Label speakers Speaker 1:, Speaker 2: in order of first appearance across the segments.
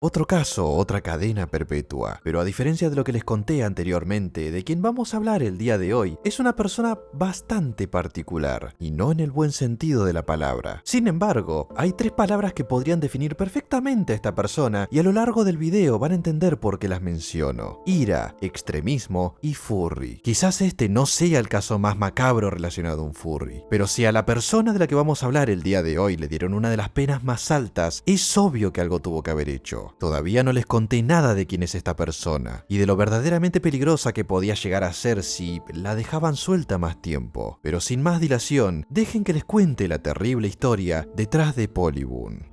Speaker 1: Otro caso, otra cadena perpetua. Pero a diferencia de lo que les conté anteriormente, de quien vamos a hablar el día de hoy, es una persona bastante particular, y no en el buen sentido de la palabra. Sin embargo, hay 3 palabras que podrían definir perfectamente a esta persona, y a lo largo del video van a entender por qué las menciono. Ira, extremismo y furry. Quizás este no sea el caso más macabro relacionado a un furry, pero si a la persona de la que vamos a hablar el día de hoy le dieron una de las penas más altas, es obvio que algo tuvo que haber hecho. Todavía no les conté nada de quién es esta persona y de lo verdaderamente peligrosa que podía llegar a ser si la dejaban suelta más tiempo. Pero sin más dilación, dejen que les cuente la terrible historia detrás de Polyboon.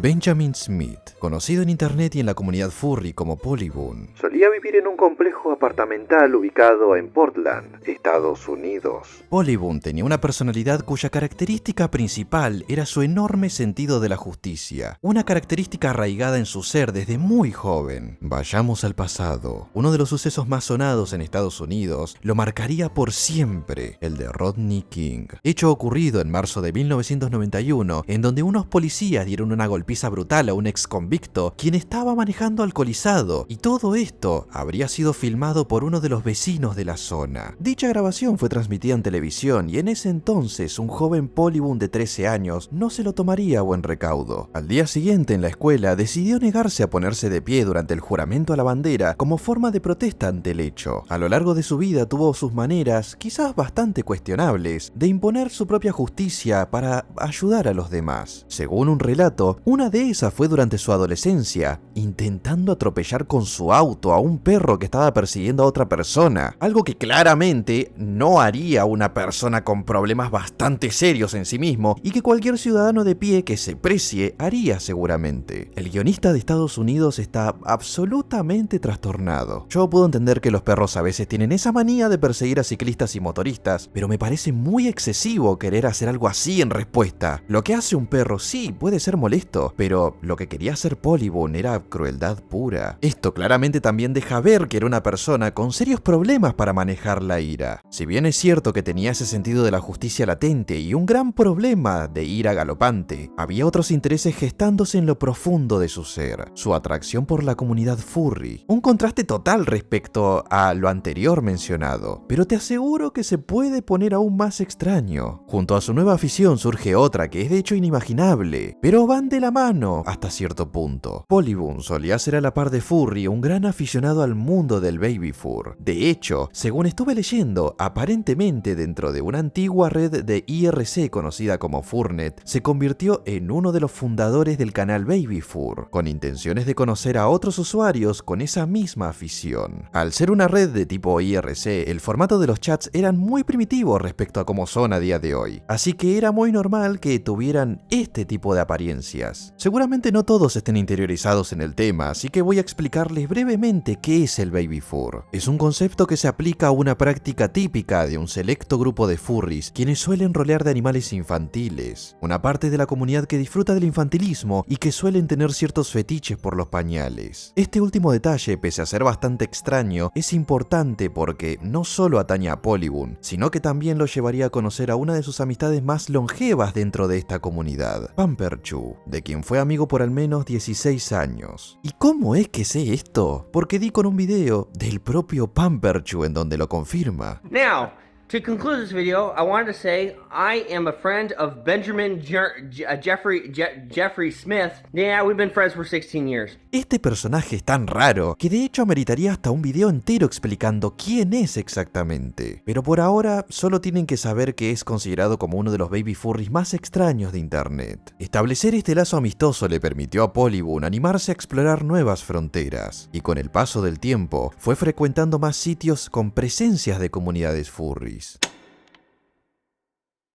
Speaker 1: Benjamin Smith, conocido en internet y en la comunidad furry como Polyboon, solía vivir en un complejo apartamental ubicado en Portland, Estados Unidos. Polyboon tenía una personalidad cuya característica principal era su enorme sentido de la justicia, una característica arraigada en su ser desde muy joven. Vayamos al pasado. Uno de los sucesos más sonados en Estados Unidos lo marcaría por siempre, el de Rodney King, hecho ocurrido en marzo de 1991, en donde unos policías dieron una golpiza brutal a un ex convicto quien estaba manejando alcoholizado, y todo esto habría sido filmado por uno de los vecinos de la zona. Dicha grabación fue transmitida en televisión y en ese entonces un joven Polyboon de 13 años no se lo tomaría a buen recaudo. Al día siguiente en la escuela decidió negarse a ponerse de pie durante el juramento a la bandera como forma de protesta ante el hecho. A lo largo de su vida tuvo sus maneras, quizás bastante cuestionables, de imponer su propia justicia para ayudar a los demás. Según un relato, una de esas fue durante su adolescencia, intentando atropellar con su auto a un perro que estaba persiguiendo a otra persona, algo que claramente no haría una persona con problemas bastante serios en sí mismo y que cualquier ciudadano de pie que se precie haría seguramente. El guionista de Estados Unidos está absolutamente trastornado. Yo puedo entender que los perros a veces tienen esa manía de perseguir a ciclistas y motoristas, pero me parece muy excesivo querer hacer algo así en respuesta. Lo que hace un perro sí puede ser molesto, pero lo que quería hacer Polyboon era crueldad pura. Esto claramente también deja ver que era una persona con serios problemas para manejar la ira. Si bien es cierto que tenía ese sentido de la justicia latente y un gran problema de ira galopante, había otros intereses gestándose en lo profundo de su ser, su atracción por la comunidad furry. Un contraste total respecto a lo anterior mencionado, pero te aseguro que se puede poner aún más extraño. Junto a su nueva afición surge otra que es de hecho inimaginable, pero van de la mano hasta cierto punto. Polyboon solía ser a la par de Furry un gran aficionado al mundo del baby fur. De hecho, según estuve leyendo, aparentemente dentro de una antigua red de IRC conocida como Furnet, se convirtió en uno de los fundadores del canal Baby Fur, con intenciones de conocer a otros usuarios con esa misma afición. Al ser una red de tipo IRC, el formato de los chats eran muy primitivos respecto a cómo son a día de hoy, así que era muy normal que tuvieran este tipo de apariencias. Seguramente no todos estén interiorizados en el tema, así que voy a explicarles brevemente qué es el baby fur. Es un concepto que se aplica a una práctica típica de un selecto grupo de furries, quienes suelen rolear de animales infantiles, una parte de la comunidad que disfruta del infantilismo y que suelen tener ciertos fetiches por los pañales. Este último detalle, pese a ser bastante extraño, es importante porque no solo atañe a Polyboon, sino que también lo llevaría a conocer a una de sus amistades más longevas dentro de esta comunidad, Pamperchu, de quien fue amigo por al menos 16 años. ¿Y cómo es que sé esto? Porque di con un video del propio Pamperchu en donde lo confirma.
Speaker 2: Now, to conclude this video, I wanted to say I am a friend of Benjamin Jeffrey Smith. Yeah, we've been friends for 16 years.
Speaker 1: Este personaje es tan raro que de hecho ameritaría hasta un video entero explicando quién es exactamente. Pero por ahora solo tienen que saber que es considerado como uno de los baby furries más extraños de internet. Establecer este lazo amistoso le permitió a Polyboon animarse a explorar nuevas fronteras, y con el paso del tiempo fue frecuentando más sitios con presencias de comunidades furries.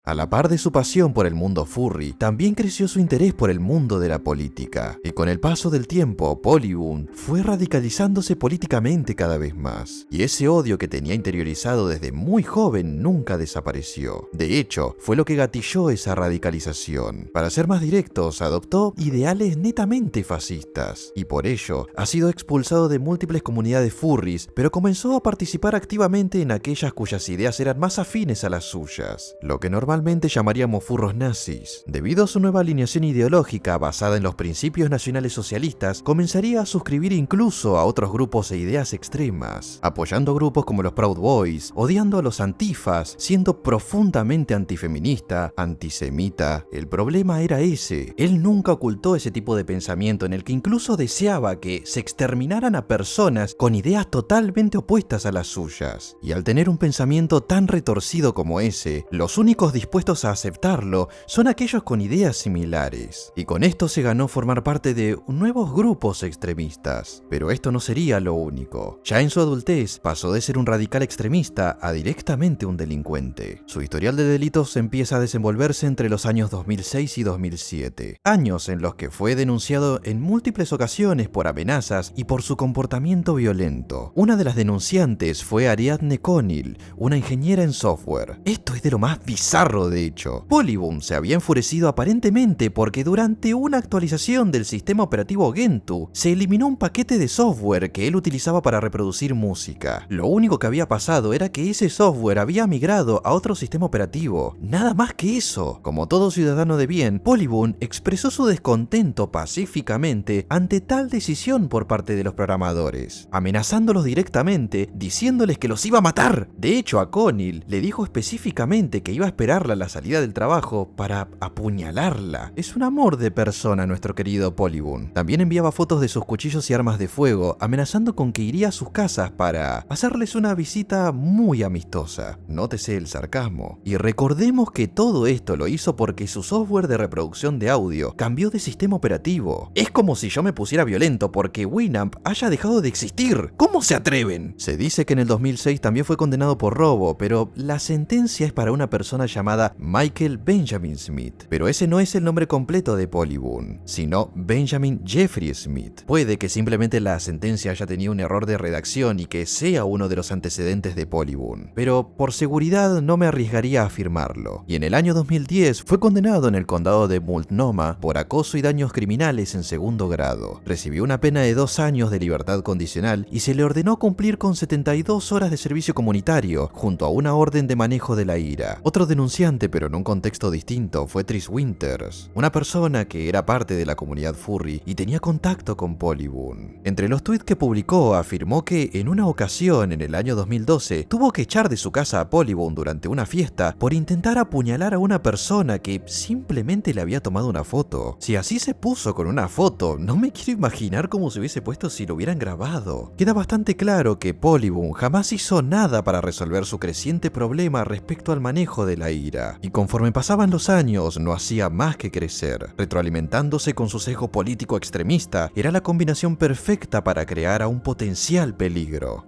Speaker 1: A la par de su pasión por el mundo furry, también creció su interés por el mundo de la política, y con el paso del tiempo, Polyboon fue radicalizándose políticamente cada vez más, y ese odio que tenía interiorizado desde muy joven nunca desapareció. De hecho, fue lo que gatilló esa radicalización. Para ser más directos, adoptó ideales netamente fascistas, y por ello ha sido expulsado de múltiples comunidades furries, pero comenzó a participar activamente en aquellas cuyas ideas eran más afines a las suyas, lo que normalmente normalmente llamaríamos furros nazis. Debido a su nueva alineación ideológica basada en los principios nacionales socialistas, comenzaría a suscribir incluso a otros grupos e ideas extremas, apoyando grupos como los Proud Boys, odiando a los antifas, siendo profundamente antifeminista, antisemita. El problema era ese. Él nunca ocultó ese tipo de pensamiento en el que incluso deseaba que se exterminaran a personas con ideas totalmente opuestas a las suyas. Y al tener un pensamiento tan retorcido como ese, los únicos dispuestos a aceptarlo son aquellos con ideas similares. Y con esto se ganó formar parte de nuevos grupos extremistas. Pero esto no sería lo único. Ya en su adultez pasó de ser un radical extremista a directamente un delincuente. Su historial de delitos empieza a desenvolverse entre los años 2006 y 2007, años en los que fue denunciado en múltiples ocasiones por amenazas y por su comportamiento violento. Una de las denunciantes fue Ariadne Conil, una ingeniera en software. Esto es de lo más bizarro de hecho. Polyboom se había enfurecido aparentemente porque durante una actualización del sistema operativo Gentoo se eliminó un paquete de software que él utilizaba para reproducir música. Lo único que había pasado era que ese software había migrado a otro sistema operativo. Nada más que eso. Como todo ciudadano de bien, Polyboom expresó su descontento pacíficamente ante tal decisión por parte de los programadores, amenazándolos directamente, diciéndoles que los iba a matar. De hecho, a Conil le dijo específicamente que iba a esperarla a la salida del trabajo para apuñalarla. Es un amor de persona nuestro querido Polyboom. También enviaba fotos de sus cuchillos y armas de fuego, amenazando con que iría a sus casas para hacerles una visita muy amistosa. Nótese el sarcasmo. Y recordemos que todo esto lo hizo porque su software de reproducción de audio cambió de sistema operativo. Es como si yo me pusiera violento porque Winamp haya dejado de existir. ¿Cómo se atreven? Se dice que en el 2006 también fue condenado por robo, pero la sentencia es para una persona llamada Michael Benjamin Smith. Pero ese no es el nombre completo de Polyboom, sino Benjamin Jeffrey Smith. Puede que simplemente la sentencia haya tenido un error de redacción y que sea uno de los antecedentes de Polyboom, pero por seguridad no me arriesgaría a afirmarlo. Y en el año 2010 fue condenado en el condado de Multnomah por acoso y daños criminales en segundo grado. Recibió una pena de 2 años de libertad condicional y se le ordenó cumplir con 72 horas de servicio comunitario, junto a una orden de manejo de la ira. Otro denunciante, pero en un contexto distinto, fue Trish Winters, una persona que era parte de la comunidad furry y tenía contacto con Polyboom. Entre los tweets que publicó afirmó que en una ocasión en el año 2012 tuvo que echar de su casa a Polyboom durante una fiesta por intentar apuñalar a una persona que simplemente le había tomado una foto. Si así se puso con una foto, no me quiero imaginar cómo se hubiese puesto si lo hubieran grabado. Queda bastante claro que Polyboom jamás hizo nada para resolver su creciente problema respecto al manejo de la ira, y conforme pasaban los años no hacía más que crecer. Retroalimentándose con su sesgo político extremista, era la combinación perfecta para crear a un potencial peligro.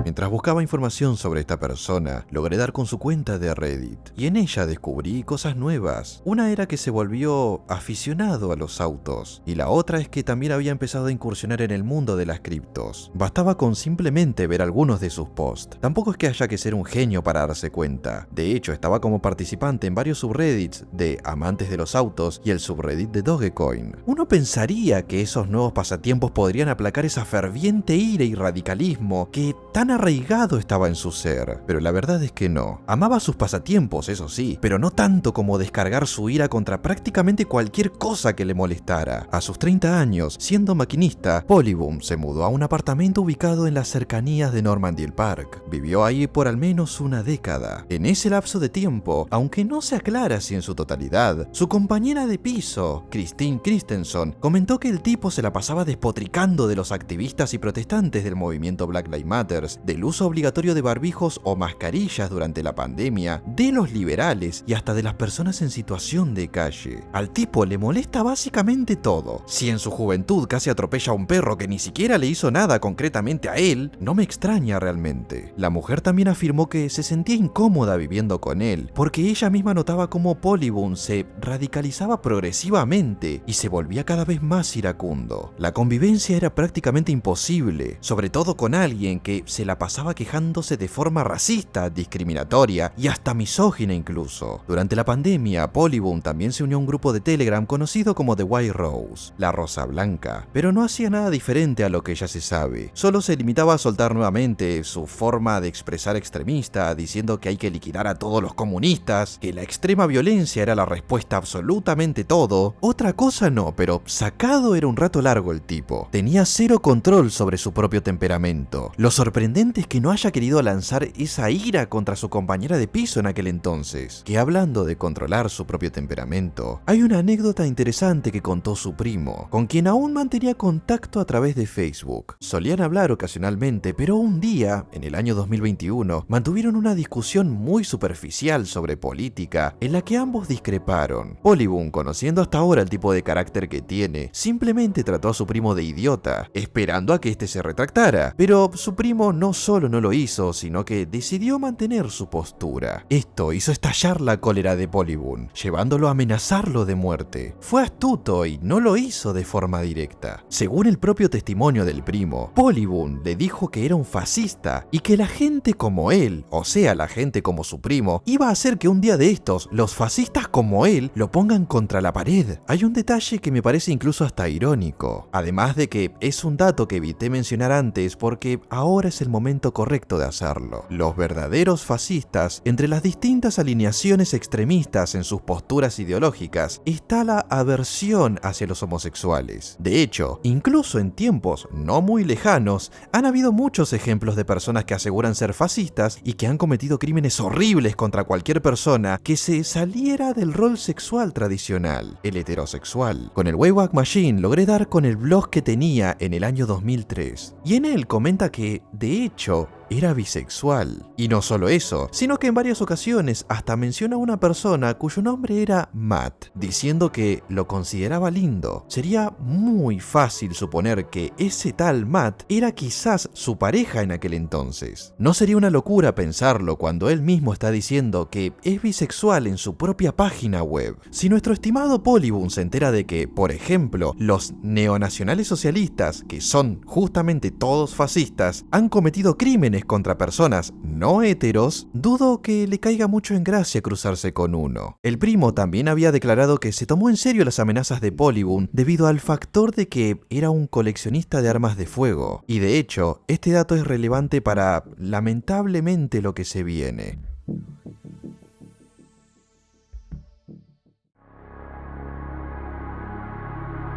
Speaker 1: Mientras buscaba información sobre esta persona, logré dar con su cuenta de Reddit, y en ella descubrí cosas nuevas. Una era que se volvió aficionado a los autos, y la otra es que también había empezado a incursionar en el mundo de las criptos. Bastaba con simplemente ver algunos de sus posts. Tampoco es que haya que ser un genio para darse cuenta. De hecho, estaba como participante en varios subreddits de amantes de los autos y el subreddit de Dogecoin. Uno pensaría que esos nuevos pasatiempos podrían aplacar esa ferviente ira y radicalismo que tan arraigado estaba en su ser, pero la verdad es que no. Amaba sus pasatiempos, eso sí, pero no tanto como descargar su ira contra prácticamente cualquier cosa que le molestara. A sus 30 años, siendo maquinista, Polyboom se mudó a un apartamento ubicado en las cercanías de Normandy Park. Vivió ahí por al menos una década. En ese lapso de tiempo, aunque no se aclara si en su totalidad, su compañera de piso, Christine Christensen, comentó que el tipo se la pasaba despotricando de los activistas y protestantes del movimiento Black Lives Matter, del uso obligatorio de barbijos o mascarillas durante la pandemia, de los liberales y hasta de las personas en situación de calle. Al tipo le molesta básicamente todo. Si en su juventud casi atropella a un perro que ni siquiera le hizo nada concretamente a él, no me extraña realmente. La mujer también afirmó que se sentía incómoda viviendo con él, porque ella misma notaba cómo Polyboom se radicalizaba progresivamente y se volvía cada vez más iracundo. La convivencia era prácticamente imposible, sobre todo con alguien que se la la pasaba quejándose de forma racista, discriminatoria y hasta misógina incluso. Durante la pandemia, Polyboom también se unió a un grupo de Telegram conocido como The White Rose, la Rosa Blanca, pero no hacía nada diferente a lo que ya se sabe. Solo se limitaba a soltar nuevamente su forma de expresar extremista, diciendo que hay que liquidar a todos los comunistas, que la extrema violencia era la respuesta a absolutamente todo. Otra cosa no, pero sacado era un rato largo el tipo. Tenía cero control sobre su propio temperamento. Lo sorprendente es que no haya querido lanzar esa ira contra su compañera de piso en aquel entonces. Que hablando de controlar su propio temperamento, hay una anécdota interesante que contó su primo, con quien aún mantenía contacto a través de Facebook. Solían hablar ocasionalmente, pero un día, en el año 2021, mantuvieron una discusión muy superficial sobre política, en la que ambos discreparon. Polyboom, conociendo hasta ahora el tipo de carácter que tiene, simplemente trató a su primo de idiota, esperando a que éste se retractara. Pero su primo no solo no lo hizo, sino que decidió mantener su postura. Esto hizo estallar la cólera de Polyboom, llevándolo a amenazarlo de muerte. Fue astuto y no lo hizo de forma directa. Según el propio testimonio del primo, Polyboom le dijo que era un fascista y que la gente como él, o sea, la gente como su primo, iba a hacer que un día de estos, los fascistas como él lo pongan contra la pared. Hay un detalle que me parece incluso hasta irónico, además de que es un dato que evité mencionar antes porque ahora es el momento correcto de hacerlo. Los verdaderos fascistas, entre las distintas alineaciones extremistas en sus posturas ideológicas, está la aversión hacia los homosexuales. De hecho, incluso en tiempos no muy lejanos, han habido muchos ejemplos de personas que aseguran ser fascistas y que han cometido crímenes horribles contra cualquier persona que se saliera del rol sexual tradicional, el heterosexual. Con el Wayback Machine logré dar con el blog que tenía en el año 2003, y en él comenta que, de hecho, era bisexual. Y no solo eso, sino que en varias ocasiones hasta menciona a una persona cuyo nombre era Matt, diciendo que lo consideraba lindo. Sería muy fácil suponer que ese tal Matt era quizás su pareja en aquel entonces. No sería una locura pensarlo cuando él mismo está diciendo que es bisexual en su propia página web. Si nuestro estimado Polyboom se entera de que, por ejemplo, los neonacionales socialistas, que son justamente todos fascistas, han cometido crímenes contra personas no heteros, dudo que le caiga mucho en gracia cruzarse con uno. El primo también había declarado que se tomó en serio las amenazas de Polyboom debido al factor de que era un coleccionista de armas de fuego. Y de hecho, este dato es relevante para, lamentablemente, lo que se viene.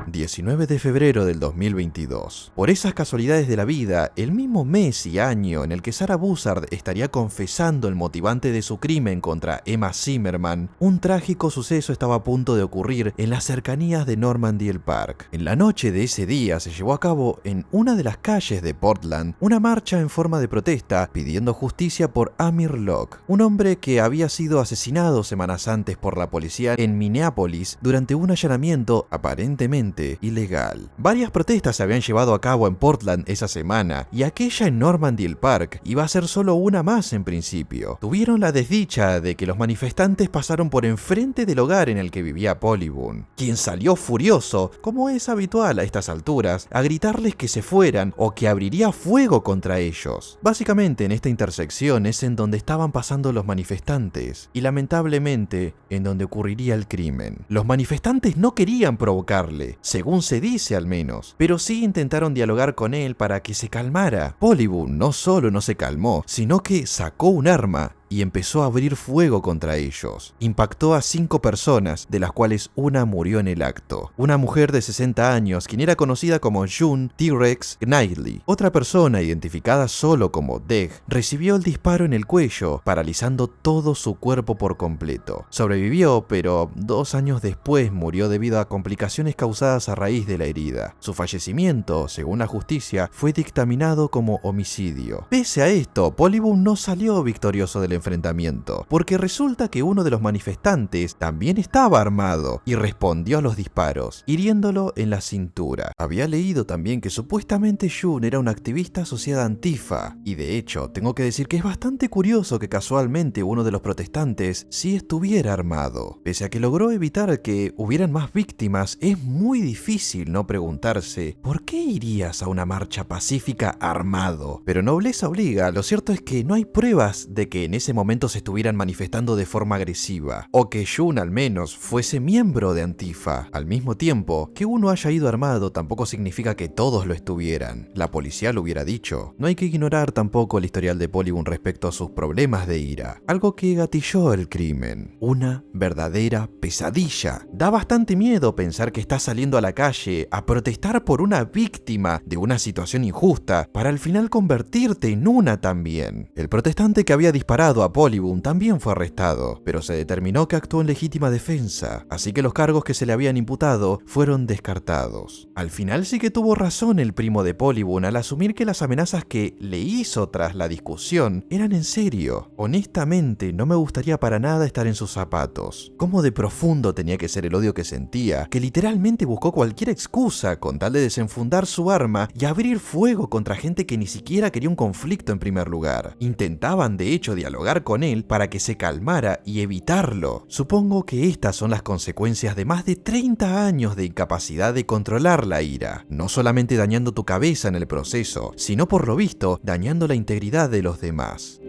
Speaker 1: 19 de febrero del 2022. Por esas casualidades de la vida, el mismo mes y año en el que Sarah Bussard estaría confesando el motivante de su crimen contra Emma Zimmerman, un trágico suceso estaba a punto de ocurrir en las cercanías de Normandy Park. En la noche de ese día se llevó a cabo en una de las calles de Portland una marcha en forma de protesta pidiendo justicia por Amir Locke, un hombre que había sido asesinado semanas antes por la policía en Minneapolis durante un allanamiento aparentemente ilegal. Varias protestas se habían llevado a cabo en Portland esa semana, y aquella en Normandy Park iba a ser solo una más en principio. Tuvieron la desdicha de que los manifestantes pasaron por enfrente del hogar en el que vivía Polyboom, quien salió furioso, como es habitual a estas alturas, a gritarles que se fueran o que abriría fuego contra ellos. Básicamente en esta intersección es en donde estaban pasando los manifestantes, y lamentablemente en donde ocurriría el crimen. Los manifestantes no querían provocarle, según se dice al menos, pero sí intentaron dialogar con él para que se calmara. Polyboom no solo no se calmó, sino que sacó un arma y empezó a abrir fuego contra ellos. Impactó a 5 personas, de las cuales una murió en el acto. Una mujer de 60 años, quien era conocida como June T-Rex Knightley. Otra persona, identificada solo como Deg, recibió el disparo en el cuello, paralizando todo su cuerpo por completo. Sobrevivió, pero 2 años después murió debido a complicaciones causadas a raíz de la herida. Su fallecimiento, según la justicia, fue dictaminado como homicidio. Pese a esto, Polyboom no salió victorioso del enfrentamiento, porque resulta que uno de los manifestantes también estaba armado y respondió a los disparos, hiriéndolo en la cintura. Había leído también que supuestamente Jun era un activista asociado a Antifa, y de hecho tengo que decir que es bastante curioso que casualmente uno de los protestantes sí estuviera armado. Pese a que logró evitar que hubieran más víctimas, es muy difícil no preguntarse ¿por qué irías a una marcha pacífica armado? Pero nobleza obliga, lo cierto es que no hay pruebas de que en ese momento se estuvieran manifestando de forma agresiva, o que Jun al menos fuese miembro de Antifa. Al mismo tiempo, que uno haya ido armado tampoco significa que todos lo estuvieran. La policía lo hubiera dicho. No hay que ignorar tampoco el historial de Polygon respecto a sus problemas de ira, algo que gatilló el crimen. Una verdadera pesadilla. Da bastante miedo pensar que estás saliendo a la calle a protestar por una víctima de una situación injusta para al final convertirte en una también. El protestante que había disparado a Polygon también fue arrestado, pero se determinó que actuó en legítima defensa, así que los cargos que se le habían imputado fueron descartados. Al final sí que tuvo razón el primo de Polygon al asumir que las amenazas que le hizo tras la discusión eran en serio. Honestamente, no me gustaría para nada estar en sus zapatos. Cómo de profundo tenía que ser el odio que sentía, que literalmente buscó cualquier excusa con tal de desenfundar su arma y abrir fuego contra gente que ni siquiera quería un conflicto en primer lugar. Intentaban de hecho dialogar con él para que se calmara y evitarlo. Supongo que estas son las consecuencias de más de 30 años de incapacidad de controlar la ira, no solamente dañando tu cabeza en el proceso, sino por lo visto dañando la integridad de los demás.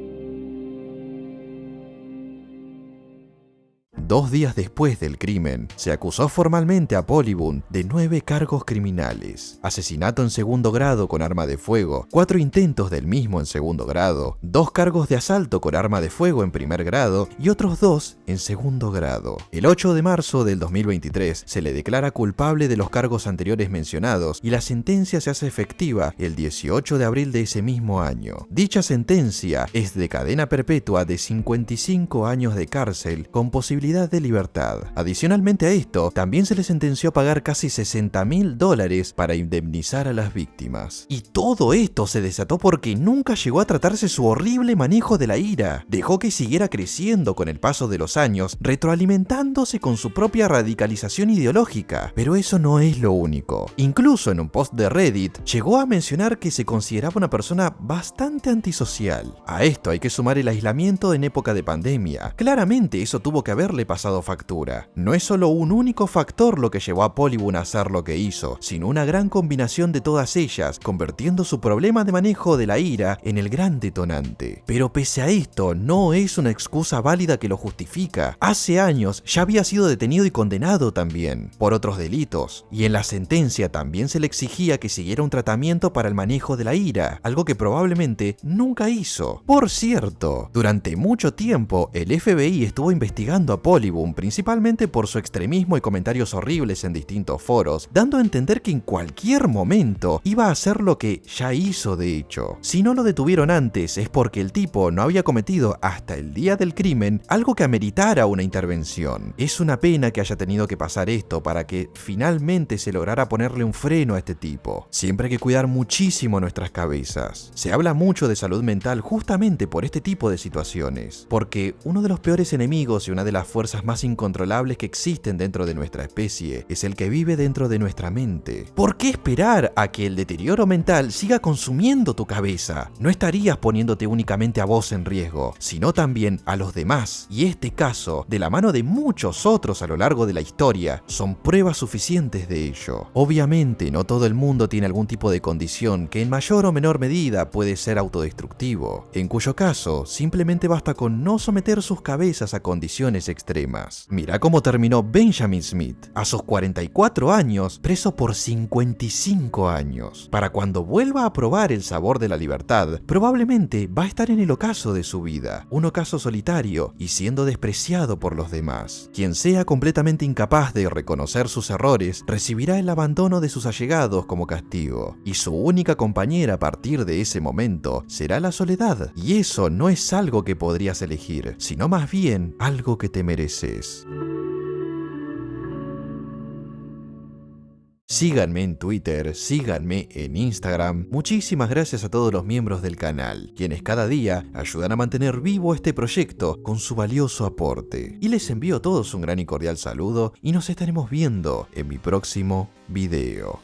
Speaker 1: 2 días después del crimen, se acusó formalmente a Polygon de 9 cargos criminales: asesinato en segundo grado con arma de fuego, 4 intentos del mismo en segundo grado, 2 cargos de asalto con arma de fuego en primer grado y otros 2 en segundo grado. El 8 de marzo del 2023 se le declara culpable de los cargos anteriores mencionados y la sentencia se hace efectiva el 18 de abril de ese mismo año. Dicha sentencia es de cadena perpetua de 55 años de cárcel con posibilidad de libertad. Adicionalmente a esto, también se le sentenció a pagar casi $60.000 para indemnizar a las víctimas. Y todo esto se desató porque nunca llegó a tratarse su horrible manejo de la ira. Dejó que siguiera creciendo con el paso de los años, retroalimentándose con su propia radicalización ideológica. Pero eso no es lo único. Incluso en un post de Reddit, llegó a mencionar que se consideraba una persona bastante antisocial. A esto hay que sumar el aislamiento en época de pandemia. Claramente eso tuvo que haberle pasado factura. No es solo un único factor lo que llevó a Polygon a hacer lo que hizo, sino una gran combinación de todas ellas, convirtiendo su problema de manejo de la ira en el gran detonante. Pero pese a esto, no es una excusa válida que lo justifica. Hace años ya había sido detenido y condenado también por otros delitos, y en la sentencia también se le exigía que siguiera un tratamiento para el manejo de la ira, algo que probablemente nunca hizo. Por cierto, durante mucho tiempo el FBI estuvo investigando a Polygon principalmente por su extremismo y comentarios horribles en distintos foros, dando a entender que en cualquier momento iba a hacer lo que ya hizo de hecho. Si no lo detuvieron antes es porque el tipo no había cometido hasta el día del crimen algo que ameritara una intervención. Es una pena que haya tenido que pasar esto para que finalmente se lograra ponerle un freno a este tipo. Siempre hay que cuidar muchísimo nuestras cabezas. Se habla mucho de salud mental justamente por este tipo de situaciones, porque uno de los peores enemigos y una de las fuerzas más incontrolables que existen dentro de nuestra especie es el que vive dentro de nuestra mente. ¿Por qué esperar a que el deterioro mental siga consumiendo tu cabeza? No estarías poniéndote únicamente a vos en riesgo, sino también a los demás. Y este caso, de la mano de muchos otros a lo largo de la historia, son pruebas suficientes de ello. Obviamente, no todo el mundo tiene algún tipo de condición que en mayor o menor medida puede ser autodestructivo, en cuyo caso simplemente basta con no someter sus cabezas a condiciones extremas. Mira cómo terminó Benjamin Smith, a sus 44 años, preso por 55 años. Para cuando vuelva a probar el sabor de la libertad, probablemente va a estar en el ocaso de su vida, un ocaso solitario y siendo despreciado por los demás. Quien sea completamente incapaz de reconocer sus errores, recibirá el abandono de sus allegados como castigo, y su única compañera a partir de ese momento será la soledad. Y eso no es algo que podrías elegir, sino más bien algo que te mereces. Síganme en Twitter, síganme en Instagram. Muchísimas gracias a todos los miembros del canal, quienes cada día ayudan a mantener vivo este proyecto con su valioso aporte. Y les envío a todos un gran y cordial saludo y nos estaremos viendo en mi próximo video.